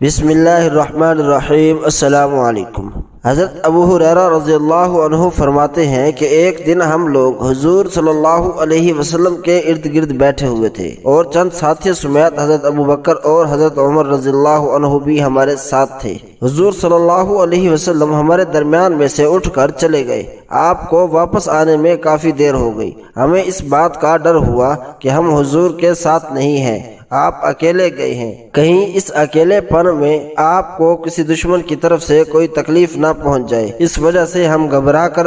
بسم اللہ الرحمن الرحیم۔ السلام علیکم۔ حضرت ابو ہریرہ رضی اللہ عنہ فرماتے ہیں کہ ایک دن ہم لوگ حضور صلی اللہ علیہ وسلم کے ارد گرد بیٹھے ہوئے تھے اور چند ساتھی سمیت حضرت ابو بکر اور حضرت عمر رضی اللہ عنہ بھی ہمارے ساتھ تھے۔ حضور صلی اللہ علیہ وسلم ہمارے درمیان میں سے اٹھ کر چلے گئے۔ آپ کو واپس آنے میں کافی دیر ہو گئی۔ ہمیں اس بات کا ڈر ہوا کہ ہم حضور کے ساتھ نہیں ہیں، آپ اکیلے گئے ہیں، کہیں اس اکیلے پن میں آپ کو کسی دشمن کی طرف سے کوئی تکلیف نہ پہنچ جائے۔ اس وجہ سے ہم گھبرا کر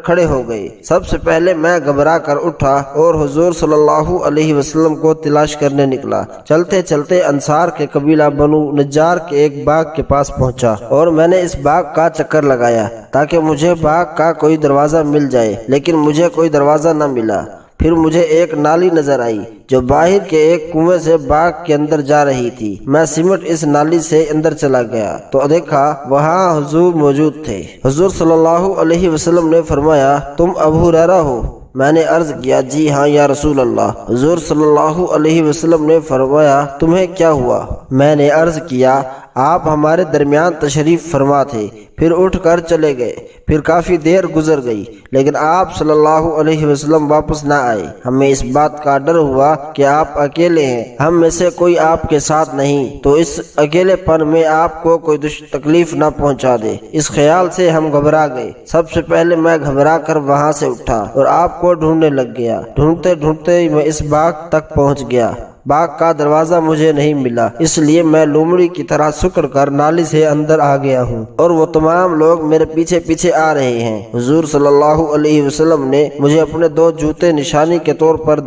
کھڑے ہو گئے۔ سب سے پہلے میں گھبرا کر اٹھا اور حضور صلی اللہ علیہ وسلم کو تلاش کرنے نکلا۔ چلتے چلتے انصار کے قبیلہ بنو نجار کے ایک باغ کے پاس پہنچا اور میں نے اس باغ کا چکر لگایا تاکہ مجھے باغ کا کوئی دروازہ مل جائے، لیکن مجھے کوئی دروازہ نہ ملا۔ پھر مجھے ایک نالی نظر آئی جو باہر کے ایک کنویں سے باغ کے اندر جا رہی تھی۔ میں سمٹ اس نالی سے اندر چلا گیا تو دیکھا وہاں حضور موجود تھے۔ حضور صلی اللہ علیہ وسلم نے فرمایا، تم ابو ہریرہ ہو؟ میں نے عرض کیا، جی ہاں یا رسول اللہ۔ حضور صلی اللہ علیہ وسلم نے فرمایا، تمہیں کیا ہوا؟ میں نے عرض کیا، آپ ہمارے درمیان تشریف فرما تھے، پھر اٹھ کر چلے گئے۔ پھر کافی دیر گزر گئی لیکن آپ صلی اللہ علیہ وسلم واپس نہ آئے۔ ہمیں اس بات کا ڈر ہوا کہ آپ اکیلے ہیں، ہم میں سے کوئی آپ کے ساتھ نہیں تو اس اکیلے پن میں آپ کو کوئی تکلیف نہ پہنچا دے۔ اس خیال سے ہم گھبرا گئے۔ سب سے پہلے میں گھبرا کر وہاں سے اٹھا اور آپ کو ڈھونڈنے لگ گیا۔ ڈھونڈتے ڈھونڈتے میں اس باغ تک پہنچ گیا۔ باغ کا دروازہ مجھے نہیں ملا، اس لیے میں لومڑی کی طرح سکڑ کر نالی سے اندر آ گیا ہوں اور وہ تمام لوگ میرے پیچھے پیچھے آ رہے ہیں۔ حضور صلی اللہ علیہ وسلم نے مجھے اپنے 2 جوتے نشانی کے طور پر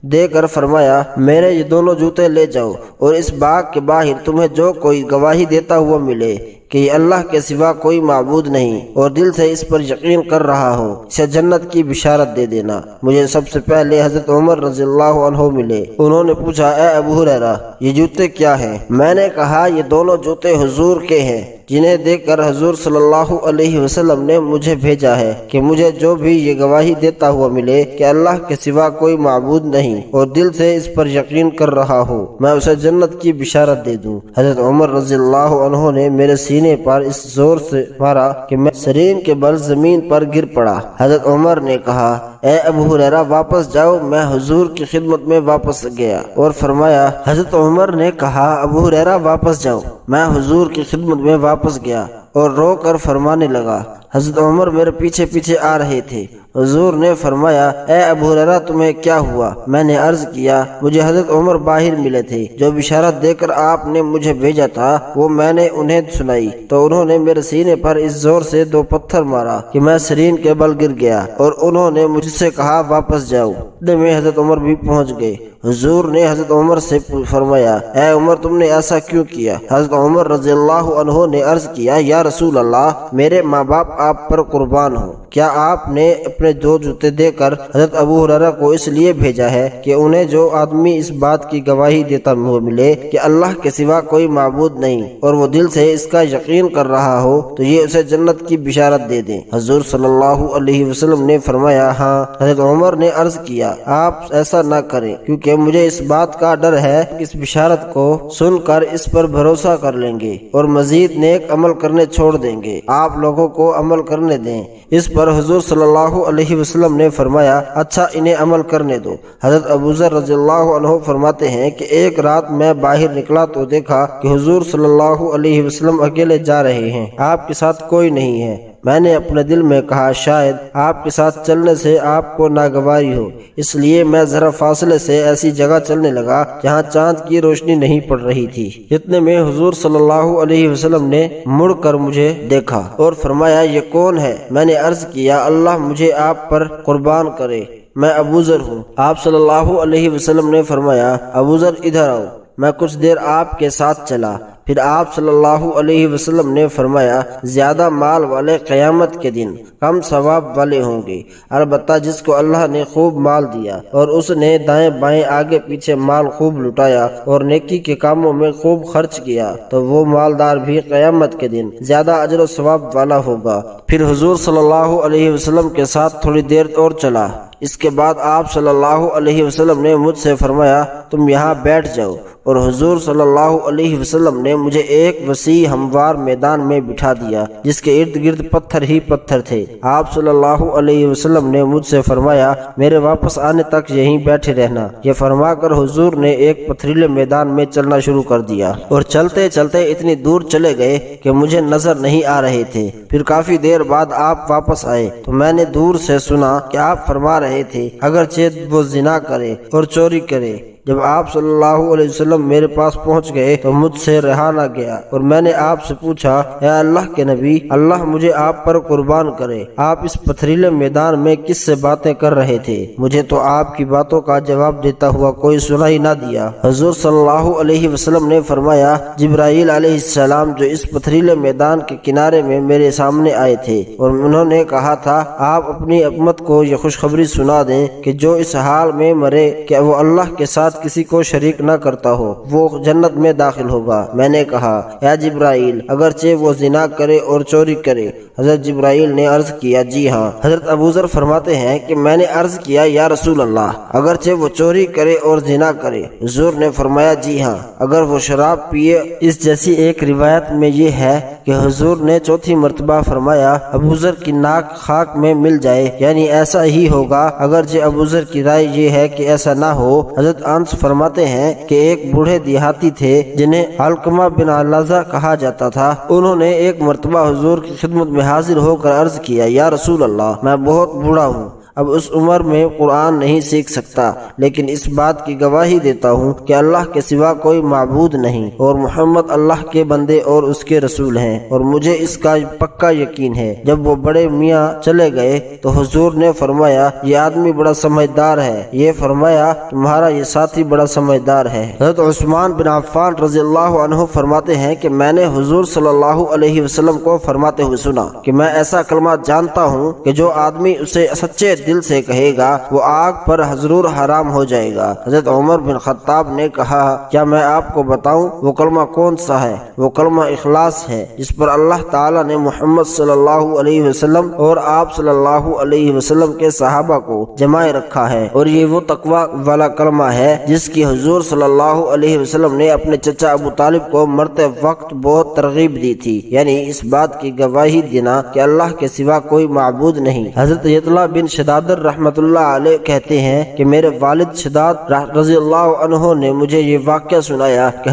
دے کر فرمایا، میرے یہ دونوں جوتے لے جاؤ اور اس باغ کے باہر تمہیں جو کوئی گواہی دیتا ہوا ملے کہ اللہ کے سوا کوئی معبود نہیں اور دل سے اس پر یقین کر رہا ہو، اسے جنت کی بشارت دے دینا۔ مجھے سب سے پہلے حضرت عمر رضی اللہ عنہ ملے۔ انہوں نے پوچھا، اے ابو ہریرہ، یہ جوتے کیا ہیں؟ میں نے کہا، یہ دونوں جوتے حضور کے ہیں جنہیں دیکھ کر حضور صلی اللہ علیہ وسلم نے مجھے بھیجا ہے کہ مجھے جو بھی یہ گواہی دیتا ہوا ملے کہ اللہ کے سوا کوئی معبود نہیں اور دل سے اس پر یقین کر رہا ہو، میں اسے جنت کی بشارت دے دوں۔ حضرت عمر رضی اللہ عنہ نے میرے سینے پر اس زور سے مارا کہ میں سرین کے بل زمین پر گر پڑا۔ حضرت عمر نے کہا، اے ابو ہریرہ واپس جاؤ۔ میں حضور کی خدمت میں واپس گیا اور فرمایا، حضرت عمر نے کہا، ابو ہریرہ واپس جاؤ۔ میں حضور کی خدمت میں واپس گیا اور رو کر فرمانے لگا۔ حضرت عمر میرے پیچھے پیچھے آ رہے تھے۔ حضور نے فرمایا، اے ابو ہریرہ تمہیں کیا ہوا؟ میں نے عرض کیا، مجھے حضرت عمر باہر ملے تھے، جو بشارت دے کر آپ نے مجھے بھیجا تھا وہ میں نے انہیں سنائی تو انہوں نے میرے سینے پر اس زور سے 2 پتھر مارا کہ میں سرین کے بل گر گیا اور انہوں نے مجھ سے کہا، واپس جاؤ۔ اتنے میں حضرت عمر بھی پہنچ گئے۔ حضور نے حضرت عمر سے فرمایا، اے عمر تم نے ایسا کیوں کیا؟ حضرت عمر رضی اللہ عنہ نے عرض کیا، یا رسول اللہ، میرے ماں باپ آپ پر قربان ہوں، کیا آپ نے اپنے 2 جوتے دے کر حضرت ابو ہریرہ کو اس لیے بھیجا ہے کہ انہیں جو آدمی اس بات کی گواہی دیتا ہوا ملے کہ اللہ کے سوا کوئی معبود نہیں اور وہ دل سے اس کا یقین کر رہا ہو تو یہ اسے جنت کی بشارت دے دیں؟ حضور صلی اللہ علیہ وسلم نے فرمایا، ہاں۔ حضرت عمر نے عرض کیا، آپ ایسا نہ کریں کیونکہ مجھے اس بات کا ڈر ہے کہ اس بشارت کو سن کر اس پر بھروسہ کر لیں گے اور مزید نیک عمل کرنے چھوڑ دیں گے۔ آپ لوگوں کو عمل کرنے دیں۔ اس پر حضور صلی اللہ علیہ وسلم نے فرمایا، اچھا انہیں عمل کرنے دو۔ حضرت ابو ذر رضی اللہ عنہ فرماتے ہیں کہ ایک رات میں باہر نکلا تو دیکھا کہ حضور صلی اللہ علیہ وسلم اکیلے جا رہے ہیں، آپ کے ساتھ کوئی نہیں ہے۔ میں نے اپنے دل میں کہا، شاید آپ کے ساتھ چلنے سے آپ کو ناگواری ہو، اس لیے میں ذرا فاصلے سے ایسی جگہ چلنے لگا جہاں چاند کی روشنی نہیں پڑ رہی تھی۔ اتنے میں حضور صلی اللہ علیہ وسلم نے مڑ کر مجھے دیکھا اور فرمایا، یہ کون ہے؟ میں نے عرض کیا، اللہ مجھے آپ پر قربان کرے، میں ابو ذر ہوں۔ آپ صلی اللہ علیہ وسلم نے فرمایا، ابو ذر ادھر آؤ۔ میں کچھ دیر آپ کے ساتھ چلا، پھر آپ صلی اللہ علیہ وسلم نے فرمایا، زیادہ مال والے قیامت کے دن کم ثواب والے ہوں گے، البتہ جس کو اللہ نے خوب مال دیا اور اس نے دائیں بائیں آگے پیچھے مال خوب لٹایا اور نیکی کے کاموں میں خوب خرچ کیا تو وہ مالدار بھی قیامت کے دن زیادہ اجر و ثواب والا ہوگا۔ پھر حضور صلی اللہ علیہ وسلم کے ساتھ تھوڑی دیر اور چلا۔ اس کے بعد آپ صلی اللہ علیہ وسلم نے مجھ سے فرمایا، تم یہاں بیٹھ جاؤ اور حضور صلی اللہ علیہ وسلم نے مجھے ایک وسیع ہموار میدان میں بٹھا دیا جس کے ارد گرد پتھر ہی پتھر تھے۔ آپ صلی اللہ علیہ وسلم نے مجھ سے فرمایا میرے واپس آنے تک یہیں بیٹھے رہنا۔ یہ فرما کر حضور نے ایک پتھریلے میدان میں چلنا شروع کر دیا اور چلتے چلتے اتنی دور چلے گئے کہ مجھے نظر نہیں آ رہے تھے۔ پھر کافی دیر بعد آپ واپس آئے تو میں نے دور سے سنا کہ آپ فرما رہے تھے اگرچہ وہ زنا کرے اور چوری کرے۔ جب آپ صلی اللہ علیہ وسلم میرے پاس پہنچ گئے تو مجھ سے رہا نہ گیا اور میں نے آپ سے پوچھا اے اللہ کے نبی، اللہ مجھے آپ پر قربان کرے، آپ اس پتھریلے میدان میں کس سے باتیں کر رہے تھے؟ مجھے تو آپ کی باتوں کا جواب دیتا ہوا کوئی سنائی نہ دیا۔ حضور صلی اللہ علیہ وسلم نے فرمایا جبرائیل علیہ السلام جو اس پتھریلے میدان کے کنارے میں میرے سامنے آئے تھے اور انہوں نے کہا تھا آپ اپنی امت کو یہ خوشخبری سنا دیں کہ جو اس حال میں مرے کہ وہ اللہ کے ساتھ کسی کو شریک نہ کرتا ہو وہ جنت میں داخل ہوگا۔ میں نے کہا اے جبرائیل اگرچہ وہ زنا کرے اور چوری کرے؟ حضرت جبرائیل نے عرض کیا جی ہاں۔ حضرت ابوذر فرماتے ہیں کہ میں نے عرض کیا یا رسول اللہ اگرچہ وہ چوری کرے اور زنا کرے؟ حضور نے فرمایا جی ہاں اگر وہ شراب پیے۔ اس جیسی ایک روایت میں یہ ہے کہ حضور نے چوتھی مرتبہ فرمایا ابوذر کی ناک خاک میں مل جائے، یعنی ایسا ہی ہوگا، اگرچہ ابوذر کی رائے یہ ہے کہ ایسا نہ ہو۔ حضرت انس فرماتے ہیں کہ ایک بوڑھے دیہاتی تھے جنہیں علقمہ بن علازہ کہا جاتا تھا، انہوں نے ایک مرتبہ حضور کی خدمت میں حاضر ہو کر عرض کیا یا رسول اللہ میں بہت بوڑھا ہوں، اب اس عمر میں قرآن نہیں سیکھ سکتا، لیکن اس بات کی گواہی دیتا ہوں کہ اللہ کے سوا کوئی معبود نہیں اور محمد اللہ کے بندے اور اس کے رسول ہیں، اور مجھے اس کا پکا یقین ہے۔ جب وہ بڑے میاں چلے گئے تو حضور نے فرمایا یہ آدمی بڑا سمجھدار ہے، یہ فرمایا تمہارا یہ ساتھی بڑا سمجھدار ہے۔ حضرت عثمان بن عفان رضی اللہ عنہ فرماتے ہیں کہ میں نے حضور صلی اللہ علیہ وسلم کو فرماتے ہوئے سنا کہ میں ایسا کلمہ جانتا ہوں کہ جو آدمی اسے سچے دل سے کہے گا وہ آگ پر ضرور حرام ہو جائے گا۔ حضرت عمر بن خطاب نے کہا کیا میں آپ کو بتاؤں وہ کلمہ کون سا ہے؟ وہ کلمہ اخلاص ہے جس پر اللہ تعالیٰ نے محمد صلی اللہ علیہ وسلم اور آپ صلی اللہ علیہ وسلم کے صحابہ کو جمائے رکھا ہے، اور یہ وہ تقوی والا کلمہ ہے جس کی حضور صلی اللہ علیہ وسلم نے اپنے چچا ابو طالب کو مرتے وقت بہت ترغیب دی تھی، یعنی اس بات کی گواہی دینا کہ اللہ کے سوا کوئی معبود نہیں۔ حضرت یطلع بن شداد رحمت اللہ علیہ کہتے ہیں کہ میرے والد شداد رضی اللہ عنہ نے مجھے یہ واقعہ سنایا کہ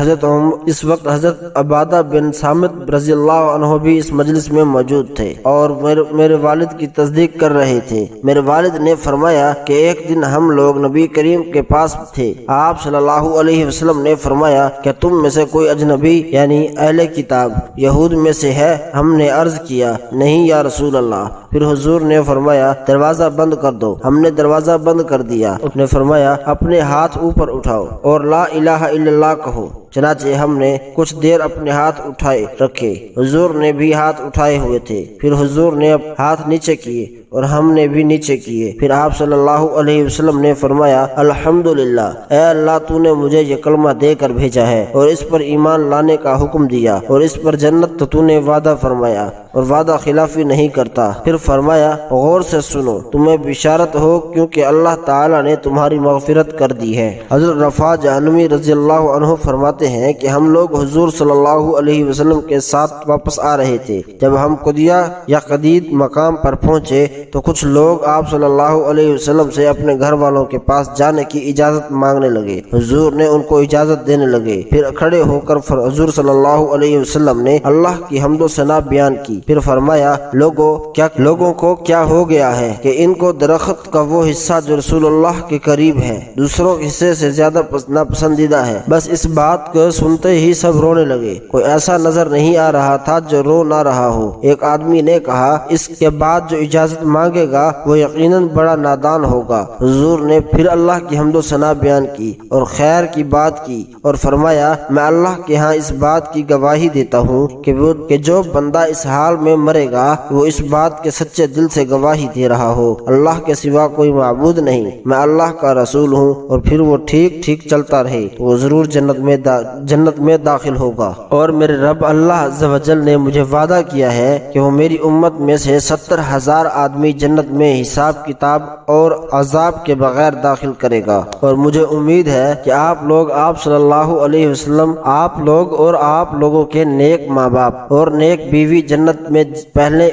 اس وقت حضرت عبادہ بن صامت رضی اللہ عنہ بھی اس مجلس میں موجود تھے اور میرے والد کی تصدیق کر رہے تھے۔ میرے والد نے فرمایا کہ ایک دن ہم لوگ نبی کریم کے پاس تھے، آپ صلی اللہ علیہ وسلم نے فرمایا کہ تم میں سے کوئی اجنبی یعنی اہل کتاب یہود میں سے ہے؟ ہم نے عرض کیا نہیں یا رسول اللہ۔ پھر حضور نے فرمایا دروازہ بند کر دو۔ ہم نے دروازہ بند کر دیا۔ اس نے فرمایا اپنے ہاتھ اوپر اٹھاؤ اور لا الہ الا اللہ کہو۔ چنانچہ ہم نے کچھ دیر اپنے ہاتھ اٹھائے رکھے، حضور نے بھی ہاتھ اٹھائے ہوئے تھے، پھر حضور نے ہاتھ نیچے کیے اور ہم نے بھی نیچے کیے، پھر آپ صلی اللہ علیہ وسلم نے فرمایا الحمدللہ، اے اللہ تو نے مجھے یہ کلمہ دے کر بھیجا ہے اور اس پر ایمان لانے کا حکم دیا اور اس پر جنت تو نے وعدہ فرمایا اور وعدہ خلافی نہیں کرتا۔ پھر فرمایا غور سے سنو، تمہیں بشارت ہو کیونکہ اللہ تعالی نے تمہاری مغفرت کر دی ہے۔ حضرت رفاع جہنمی رضی اللہ عنہ فرماتے ہیں کہ ہم لوگ حضور صلی اللہ علیہ وسلم کے ساتھ واپس آ رہے تھے، جب ہم قدیہ یا قدید مقام پر پہنچے تو کچھ لوگ آپ صلی اللہ علیہ وسلم سے اپنے گھر والوں کے پاس جانے کی اجازت مانگنے لگے۔ حضور نے ان کو اجازت دینے لگے، پھر کھڑے ہو کر حضور صلی اللہ علیہ وسلم نے اللہ کی حمد و ثنا بیان کی، پھر فرمایا لوگوں کو کیا ہو گیا ہے کہ ان کو درخت کا وہ حصہ جو رسول اللہ کے قریب ہے دوسروں کے حصے سے زیادہ ناپسندیدہ ہے؟ بس اس بات کو سنتے ہی سب رونے لگے، کوئی ایسا نظر نہیں آ رہا تھا جو رو نہ رہا ہو۔ ایک آدمی نے کہا اس کے بعد جو اجازت مانگے گا وہ یقیناً بڑا نادان ہوگا۔ حضور نے پھر اللہ کی حمد و ثنا بیان کی اور خیر کی بات کی اور فرمایا میں اللہ کے ہاں اس بات کی گواہی دیتا ہوں کہ جو بندہ اس حال میں مرے گا وہ اس بات کے سچے دل سے گواہی دے رہا ہو اللہ کے سوا کوئی معبود نہیں، میں اللہ کا رسول ہوں، اور پھر وہ ٹھیک ٹھیک چلتا رہے تو وہ ضرور جنت میں داخل جنت میں داخل ہوگا، اور میرے رب اللہ عز و جل نے مجھے وعدہ کیا ہے کہ وہ میری امت میں سے 70,000 آدمی جنت میں حساب کتاب اور عذاب کے بغیر داخل کرے گا۔ اور مجھے امید ہے کہ آپ صلی اللہ علیہ وسلم، آپ لوگ اور آپ لوگوں کے نیک ماں باپ اور نیک بیوی جنت میں پہلے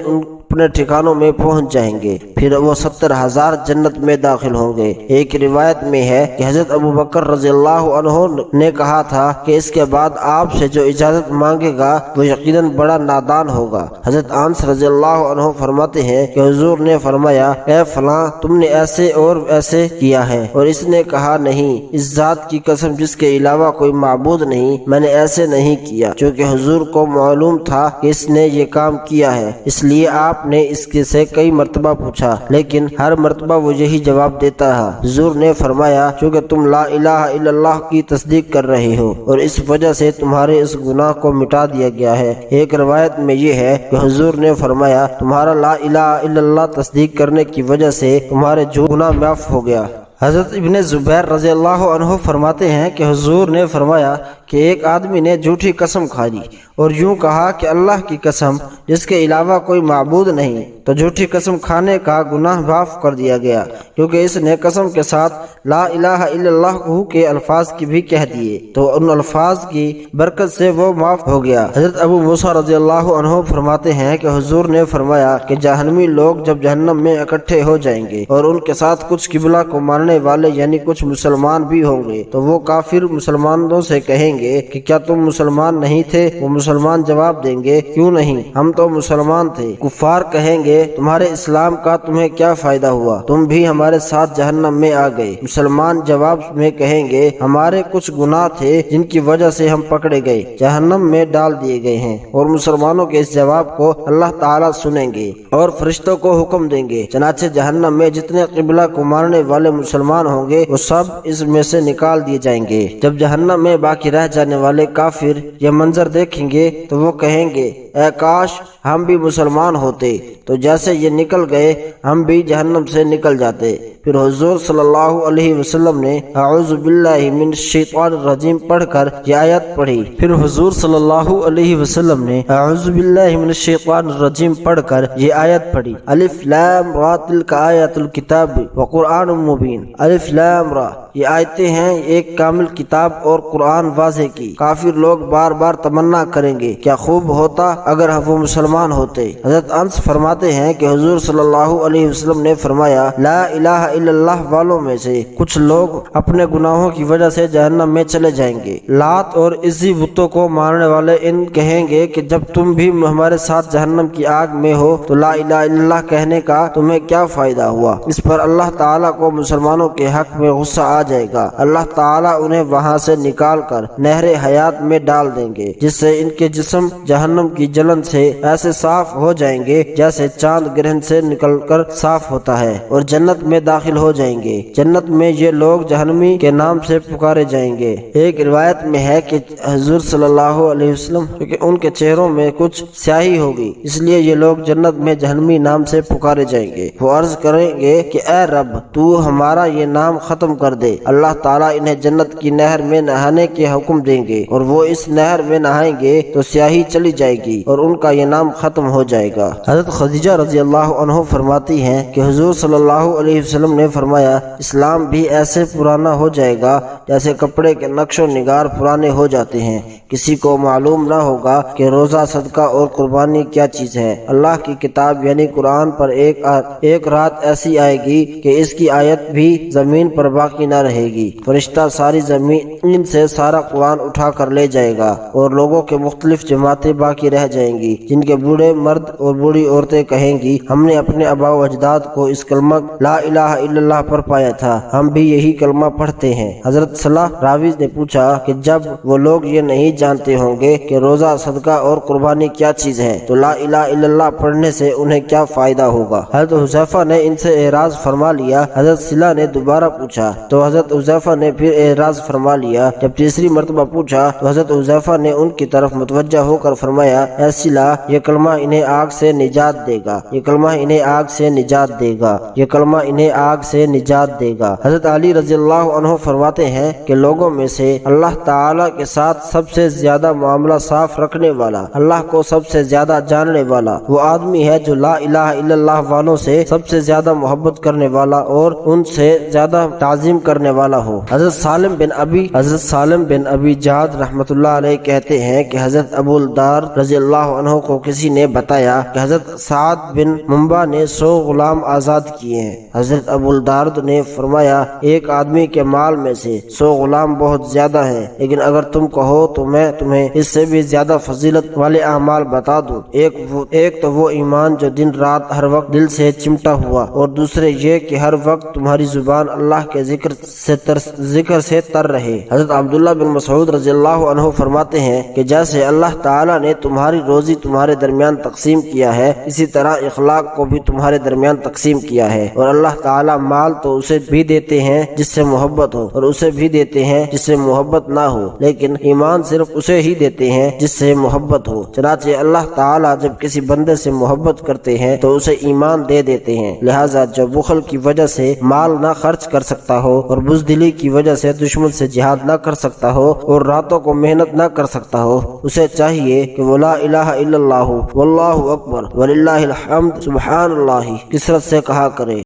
اپنے ٹھکانوں میں پہنچ جائیں گے، پھر وہ 70,000 جنت میں داخل ہوں گے۔ ایک روایت میں ہے کہ حضرت ابو بکر رضی اللہ عنہ نے کہا تھا کہ اس کے بعد آپ سے جو اجازت مانگے گا وہ یقیناً بڑا نادان ہوگا۔ حضرت انس رضی اللہ عنہ فرماتے ہیں کہ حضور نے فرمایا، اے فلاں، تم نے ایسے اور ایسے کیا ہے، اور اس نے کہا، نہیں، اس ذات کی قسم جس کے علاوہ کوئی معبود نہیں، میں نے ایسے نہیں کیا، چونکہ حضور کو معلوم تھا کہ اس نے یہ کام کیا ہے، اس لیے آپ نے اس کے سے کئی مرتبہ پوچھا، لیکن ہر مرتبہ وہ یہی جواب دیتا ہے۔ حضور نے فرمایا، چونکہ تم لا الہ الا اللہ کی تصدیق کر رہے ہو اور اس وجہ سے تمہارے اس گناہ کو مٹا دیا گیا ہے۔ ایک روایت میں یہ ہے کہ حضور نے فرمایا، تمہارا لا الہ الا اللہ تصدیق کرنے کی وجہ سے تمہارے جو گناہ معاف ہو گیا۔ حضرت ابن زبیر رضی اللہ عنہ فرماتے ہیں کہ حضور نے فرمایا کہ ایک آدمی نے جھوٹی قسم کھا لی اور یوں کہا کہ اللہ کی قسم جس کے علاوہ کوئی معبود نہیں، تو جھوٹی قسم کھانے کا گناہ معاف کر دیا گیا، کیونکہ اس نے قسم کے ساتھ لا الہ الا اللہ کے الفاظ کی بھی کہہ دیے، تو ان الفاظ کی برکت سے وہ معاف ہو گیا۔ حضرت ابو موسیٰ رضی اللہ عنہ فرماتے ہیں کہ حضور نے فرمایا کہ جہنمی لوگ جب جہنم میں اکٹھے ہو جائیں گے اور ان کے ساتھ کچھ قبلہ کو ماننے والے یعنی کچھ مسلمان بھی ہوں گے، تو وہ کافر مسلمانوں سے کہیں گے کہ کیا تم مسلمان نہیں تھے؟ وہ مسلمان جواب دیں گے، کیوں نہیں، ہم تو مسلمان تھے۔ کفار کہیں گے، تمہارے اسلام کا تمہیں کیا فائدہ ہوا، تم بھی ہمارے ساتھ جہنم میں آ گئے۔ مسلمان جواب میں کہیں گے، ہمارے کچھ گناہ تھے جن کی وجہ سے ہم پکڑے گئے، جہنم میں ڈال دیے گئے ہیں۔ اور مسلمانوں کے اس جواب کو اللہ تعالیٰ سنیں گے اور فرشتوں کو حکم دیں گے، چنانچہ جہنم میں جتنے قبلہ کو ماننے والے مسلمان ہوں گے وہ سب اس میں سے نکال دیے جائیں گے۔ جب جہنم میں باقی رہ جانے والے کافر یہ منظر دیکھیں گے تو وہ کہیں گے، اے کاش ہم بھی مسلمان ہوتے، تو جیسے یہ نکل گئے ہم بھی جہنم سے نکل جاتے۔ پھر حضور صلی اللہ علیہ وسلم نے اعوذ باللہ من الشیطان الرجیم پڑھ کر یہ آیت پڑھی۔ پھر حضور صلی اللہ علیہ وسلم نے اعوذ باللہ من الشیطان الرجیم پڑھ کر یہ آیت پڑھی، الف لام را تلک آیات الکتاب وقرآن مبین۔ الف لام را، یہ آیتیں ہیں ایک کامل کتاب اور قرآن واضح کی۔ کافر لوگ بار بار تمنا کریں گے، کیا خوب ہوتا اگر وہ مسلمان ہوتے۔ حضرت انس فرماتے ہیں کہ حضور صلی اللہ علیہ وسلم نے فرمایا، لا الہ الا اللہ والوں میں سے کچھ لوگ اپنے گناہوں کی وجہ سے جہنم میں چلے جائیں گے۔ لات اور عزی بتوں کو ماننے والے ان کہیں گے کہ جب تم بھی ہمارے ساتھ جہنم کی آگ میں ہو تو لا الہ الا اللہ کہنے کا تمہیں کیا فائدہ ہوا۔ اس پر اللہ تعالیٰ کو مسلمانوں کے حق میں غصہ آ جائے گا۔ اللہ تعالیٰ انہیں وہاں سے نکال کر نہر حیات میں ڈال دیں گے، جس سے ان کے جسم جہنم کی جلن سے ایسے صاف ہو جائیں گے جیسے چاند گرہن سے نکل کر صاف ہوتا ہے، اور جنت میں داخل ہو جائیں گے۔ جنت میں یہ لوگ جہنمی کے نام سے پکارے جائیں گے۔ ایک روایت میں ہے کہ حضور صلی اللہ علیہ وسلم کیونکہ ان کے چہروں میں کچھ سیاہی ہوگی، اس لیے یہ لوگ جنت میں جہنمی نام سے پکارے جائیں گے۔ وہ عرض کریں گے کہ اے رب، تو ہمارا یہ نام ختم کر دے۔ اللہ تعالیٰ انہیں جنت کی نہر میں نہانے کے حکم دیں گے، اور وہ اس نہر میں نہائیں گے تو سیاہی چلی جائے گی اور ان کا یہ نام ختم ہو جائے گا۔ حضرت خدیجہ رضی اللہ عنہ فرماتی ہیں کہ حضور صلی اللہ علیہ وسلم نے فرمایا، اسلام بھی ایسے پرانا ہو جائے گا جیسے کپڑے کے نقش و نگار پرانے ہو جاتے ہیں۔ کسی کو معلوم نہ ہوگا کہ روزہ، صدقہ اور قربانی کیا چیز ہے۔ اللہ کی کتاب یعنی قرآن پر ایک رات ایسی آئے گی کہ اس کی آیت بھی زمین پر باقی نہ رہے گی۔ فرشتہ ساری زمین سے سارا قرآن اٹھا کر لے جائے گا اور لوگوں کے مختلف جماعتیں باقی رہ جائیں گی، جن کے بوڑھے مرد اور بوڑھی عورتیں کہیں گی، ہم نے اپنے آباء و اجداد کو اس کلمہ لا الہ الا اللہ پر پایا تھا، ہم بھی یہی کلمہ پڑھتے ہیں۔ حضرت صلاح راوی نے پوچھا کہ جب وہ لوگ یہ نہیں جانتے ہوں گے کہ روزہ، صدقہ اور قربانی کیا چیز ہے تو لا الہ الا اللہ پڑھنے سے انہیں کیا فائدہ ہوگا۔ حضرت حذیفہ نے ان سے اعراض فرما لیا۔ حضرت صلاح نے دوبارہ پوچھا تو حضرت حذیفہ نے پھر اعراض فرما لیا۔ جب تیسری مرتبہ پوچھا تو حضرت حذیفہ نے ان کی طرف متوجہ ہو کر فرمایا، اے صلاح، یہ کلمہ انہیں آگ سے نجات دے گا، یہ کلمہ انہیں آگ سے نجات دے گا، یہ کلمہ انہیں آگ آگ سے نجات دے گا۔ حضرت علی رضی اللہ عنہ فرماتے ہیں کہ لوگوں میں سے اللہ تعالی کے ساتھ سب سے زیادہ معاملہ صاف رکھنے والا، اللہ کو سب سے زیادہ جاننے والا وہ آدمی ہے جو لا الہ الا اللہ والوں سے سب سے زیادہ محبت کرنے والا اور ان سے زیادہ تعظیم کرنے والا ہو۔ حضرت سالم بن ابی جعد رحمۃ اللہ علیہ کہتے ہیں کہ حضرت ابو الدار رضی اللہ عنہ کو کسی نے بتایا کہ حضرت سعد بن منبع نے 100 غلام آزاد کیے ہیں۔ حضرت ابو الدارد نے فرمایا ایک آدمی کے مال میں سے 100 غلام بہت زیادہ ہیں، لیکن اگر تم کہو تو میں تمہیں اس سے بھی زیادہ فضیلت والے اعمال بتا دوں۔ ایک تو وہ ایمان جو دن رات ہر وقت دل سے چمٹا ہوا، اور دوسرے یہ کہ ہر وقت تمہاری زبان اللہ کے ذکر سے تر رہے۔ حضرت عبداللہ بن مسعود رضی اللہ عنہ فرماتے ہیں کہ جیسے اللہ تعالیٰ نے تمہاری روزی تمہارے درمیان تقسیم کیا ہے، اسی طرح اخلاق کو بھی تمہارے درمیان تقسیم کیا ہے، اور اللہ تعالیٰ مال تو اسے بھی دیتے ہیں جس سے محبت ہو، اور اسے بھی دیتے ہیں جس سے محبت نہ ہو، لیکن ایمان صرف اسے ہی دیتے ہیں جس سے محبت ہو۔ چنانچہ اللہ تعالیٰ جب کسی بندے سے محبت کرتے ہیں تو اسے ایمان دے دیتے ہیں۔ لہٰذا جو بخل کی وجہ سے مال نہ خرچ کر سکتا ہو، اور بزدلی کی وجہ سے دشمن سے جہاد نہ کر سکتا ہو، اور راتوں کو محنت نہ کر سکتا ہو، اسے چاہیے کہ وہ لا الہ الا اللہ واللہ اکبر وللہ الحمد سبحان اللہ کثرت سے کہا کرے۔